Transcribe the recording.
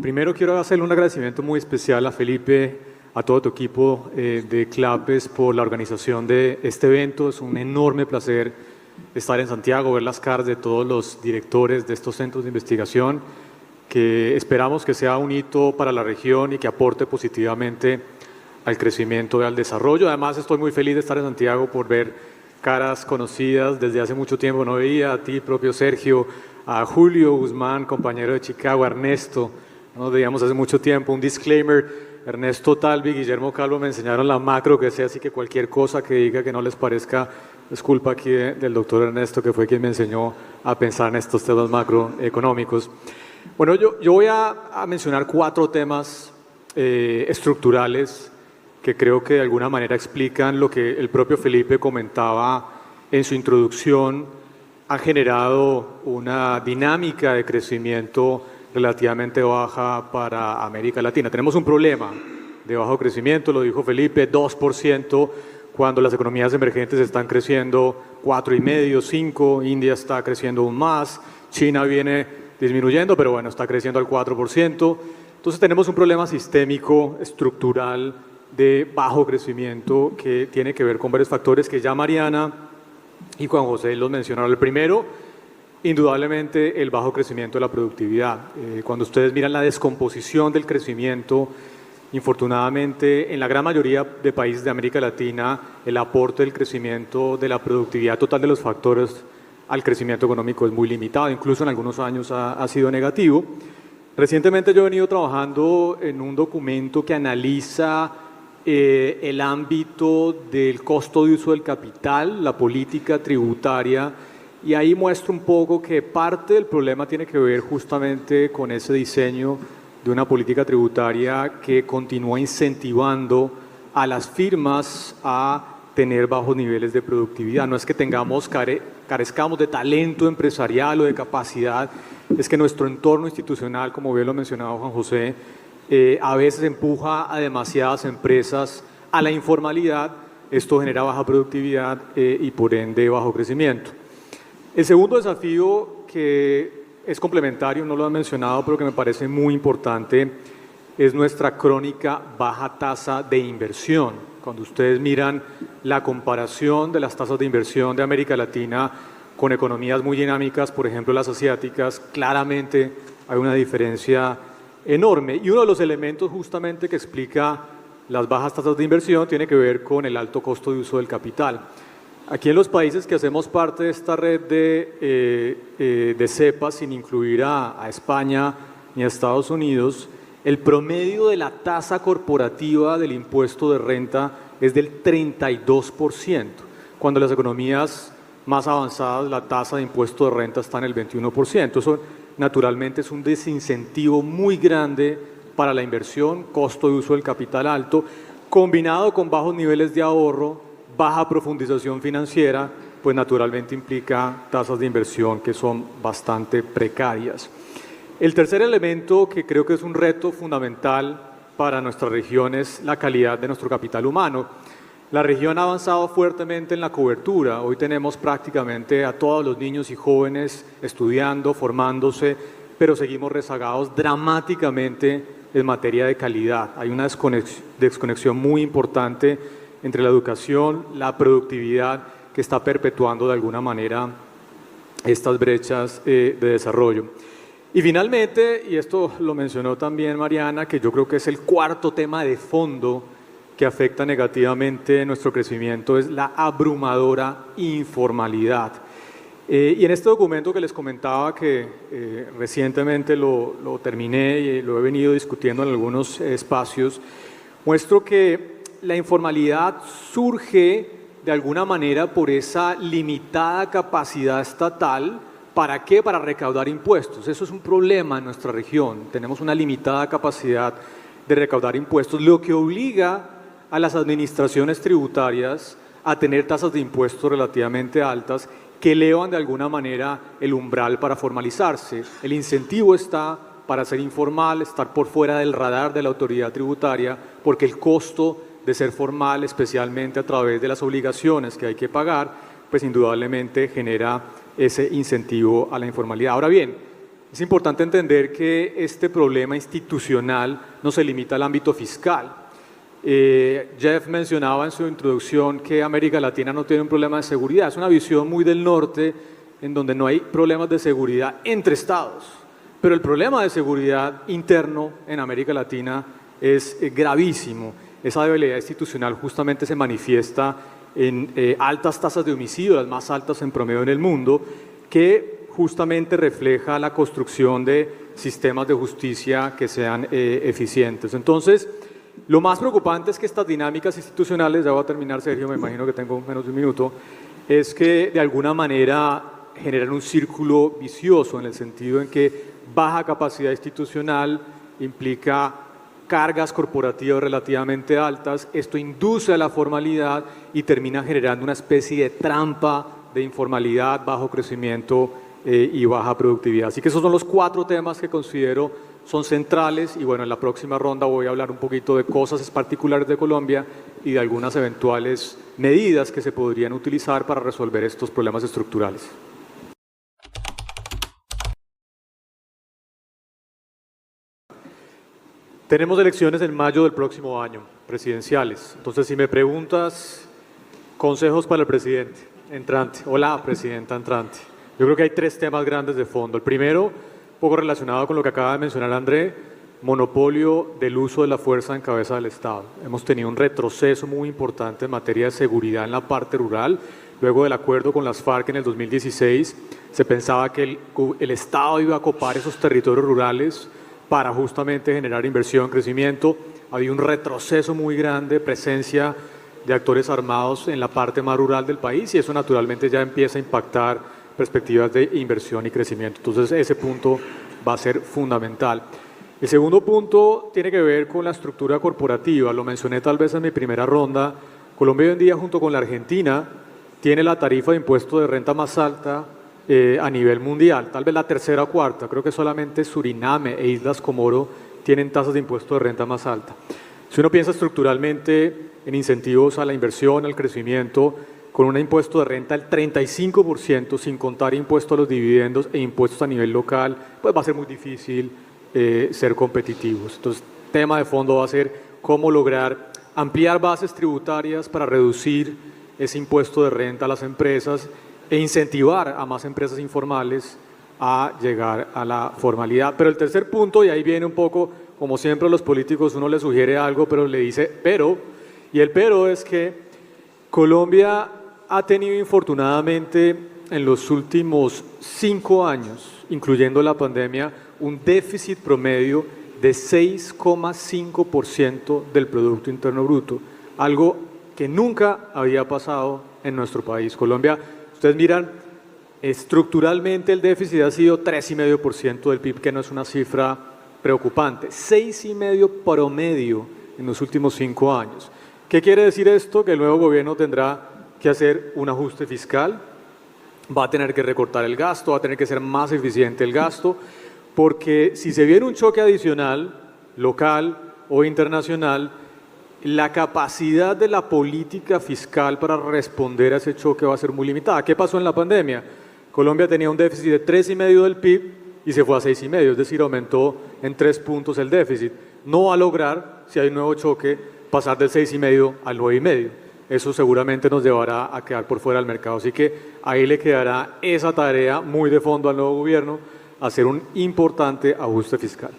Primero quiero hacerle un agradecimiento muy especial a Felipe, a todo tu equipo de CLAPES por la organización de este evento. Es un enorme placer estar en Santiago, ver las caras de todos los directores de estos centros de investigación, que esperamos que sea un hito para la región y que aporte positivamente al crecimiento y al desarrollo. Además, estoy muy feliz de estar en Santiago por ver caras conocidas desde hace mucho tiempo. No veía a ti, propio Sergio, a Julio Guzmán, compañero de Chicago, a Ernesto. No nos veíamos hace mucho tiempo. Un disclaimer: Ernesto Talvi y Guillermo Calvo me enseñaron la macro que sé, así que cualquier cosa que diga que no les parezca es culpa aquí del doctor Ernesto, que fue quien me enseñó a pensar en estos temas macroeconómicos. Bueno, yo voy a mencionar 4 temas estructurales que creo que de alguna manera explican lo que el propio Felipe comentaba en su introducción. Han generado una dinámica de crecimiento relativamente baja para América Latina. Tenemos un problema de bajo crecimiento, lo dijo Felipe, 2%, cuando las economías emergentes están creciendo 4,5%, 5%, India está creciendo aún más, China viene disminuyendo, pero bueno, está creciendo al 4%. Entonces tenemos un problema sistémico, estructural, de bajo crecimiento que tiene que ver con varios factores que ya Mariana y Juan José los mencionaron. El primero, indudablemente, el bajo crecimiento de la productividad. Cuando ustedes miran la descomposición del crecimiento, infortunadamente, en la gran mayoría de países de América Latina, el aporte del crecimiento de la productividad total de los factores al crecimiento económico es muy limitado, incluso en algunos años ha sido negativo. Recientemente yo he venido trabajando en un documento que analiza el ámbito del costo de uso del capital, la política tributaria, y ahí muestro un poco que parte del problema tiene que ver justamente con ese diseño de una política tributaria que continúa incentivando a las firmas a tener bajos niveles de productividad. No es que carezcamos de talento empresarial o de capacidad, es que nuestro entorno institucional, como bien lo mencionaba Juan José, a veces empuja a demasiadas empresas a la informalidad. Esto genera baja productividad y por ende bajo crecimiento. El segundo desafío, que es complementario, no lo han mencionado, pero que me parece muy importante, es nuestra crónica baja tasa de inversión. Cuando ustedes miran la comparación de las tasas de inversión de América Latina con economías muy dinámicas, por ejemplo las asiáticas, claramente hay una diferencia enorme. Y uno de los elementos justamente que explica las bajas tasas de inversión tiene que ver con el alto costo de uso del capital. Aquí en los países que hacemos parte de esta red de CEPA, sin incluir a España ni a Estados Unidos, el promedio de la tasa corporativa del impuesto de renta es del 32%, cuando las economías más avanzadas la tasa de impuesto de renta está en el 21%. Eso naturalmente es un desincentivo muy grande para la inversión, costo de uso del capital alto, combinado con bajos niveles de ahorro, baja profundización financiera, pues naturalmente implica tasas de inversión que son bastante precarias. El tercer elemento, que creo que es un reto fundamental para nuestra región, es la calidad de nuestro capital humano. La región ha avanzado fuertemente en la cobertura. Hoy tenemos prácticamente a todos los niños y jóvenes estudiando, formándose, pero seguimos rezagados dramáticamente en materia de calidad. Hay una desconexión muy importante entre la educación, la productividad, que está perpetuando de alguna manera estas brechas de desarrollo. Y finalmente, y esto lo mencionó también Mariana, que yo creo que es el cuarto tema de fondo que afecta negativamente nuestro crecimiento, es la abrumadora informalidad. Y en este documento que les comentaba, que recientemente lo terminé y lo he venido discutiendo en algunos espacios, muestro que la informalidad surge de alguna manera por esa limitada capacidad estatal. ¿Para qué? Para recaudar impuestos. Eso es un problema en nuestra región. Tenemos una limitada capacidad de recaudar impuestos, lo que obliga a las administraciones tributarias a tener tasas de impuestos relativamente altas que elevan de alguna manera el umbral para formalizarse. El incentivo está para ser informal, estar por fuera del radar de la autoridad tributaria, porque el costo de ser formal, especialmente a través de las obligaciones que hay que pagar, pues indudablemente genera ese incentivo a la informalidad. Ahora bien, Es importante entender que este problema institucional no se limita al ámbito fiscal. Jeff mencionaba en su introducción que América Latina no tiene un problema de seguridad. Es una visión muy del norte, en donde no hay problemas de seguridad entre estados. Pero el problema de seguridad interno en América Latina es gravísimo. Esa debilidad institucional justamente se manifiesta en altas tasas de homicidio, las más altas en promedio en el mundo, que justamente refleja la construcción de sistemas de justicia que sean eficientes. Entonces, lo más preocupante es que estas dinámicas institucionales, ya voy a terminar, Sergio, me imagino que tengo menos de un minuto, es que de alguna manera generan un círculo vicioso en el sentido en que baja capacidad institucional implica cargas corporativas relativamente altas, esto induce a la formalidad y termina generando una especie de trampa de informalidad, bajo crecimiento y baja productividad. Así que esos son los 4 temas que considero son centrales y bueno, en la próxima ronda voy a hablar un poquito de cosas particulares de Colombia y de algunas eventuales medidas que se podrían utilizar para resolver estos problemas estructurales. Tenemos elecciones en mayo del próximo año, presidenciales. Entonces, si me preguntas consejos para el presidente entrante o la presidenta entrante, yo creo que hay 3 temas grandes de fondo. El primero, un poco relacionado con lo que acaba de mencionar André, monopolio del uso de la fuerza en cabeza del Estado. Hemos tenido un retroceso muy importante en materia de seguridad en la parte rural. Luego del acuerdo con las FARC en el 2016, se pensaba que el Estado iba a copar esos territorios rurales para justamente generar inversión, crecimiento. Había un retroceso muy grande, presencia de actores armados en la parte más rural del país y eso naturalmente ya empieza a impactar perspectivas de inversión y crecimiento. Entonces ese punto va a ser fundamental. El segundo punto tiene que ver con la estructura corporativa. Lo mencioné tal vez en mi primera ronda. Colombia hoy en día junto con la Argentina tiene la tarifa de impuesto de renta más alta a nivel mundial, tal vez la tercera o cuarta. Creo que solamente Suriname e Islas Comoro tienen tasas de impuesto de renta más alta. Si uno piensa estructuralmente en incentivos a la inversión, al crecimiento, con un impuesto de renta del 35%, sin contar impuestos a los dividendos e impuestos a nivel local, pues va a ser muy difícil ser competitivos. Entonces, tema de fondo va a ser cómo lograr ampliar bases tributarias para reducir ese impuesto de renta a las empresas e incentivar a más empresas informales a llegar a la formalidad. Pero el tercer punto, y ahí viene un poco, como siempre a los políticos uno le sugiere algo, pero le dice pero, y el pero es que Colombia ha tenido infortunadamente en los últimos 5 años, incluyendo la pandemia, un déficit promedio de 6,5% del Producto Interno Bruto, algo que nunca había pasado en nuestro país. Colombia, ustedes miran, estructuralmente el déficit ha sido 3,5% del PIB, que no es una cifra preocupante, 6,5% promedio en los últimos 5 años. ¿Qué quiere decir esto? Que el nuevo gobierno tendrá que hacer un ajuste fiscal, va a tener que recortar el gasto, va a tener que ser más eficiente el gasto, porque si se viene un choque adicional, local o internacional, la capacidad de la política fiscal para responder a ese choque va a ser muy limitada. ¿Qué pasó en la pandemia? Colombia tenía un déficit de 3,5% del PIB y se fue a 6,5%, es decir, aumentó en 3 puntos el déficit. No va a lograr, si hay un nuevo choque, pasar del 6,5% al 9,5%. Eso seguramente nos llevará a quedar por fuera del mercado. Así que ahí le quedará esa tarea muy de fondo al nuevo gobierno, hacer un importante ajuste fiscal.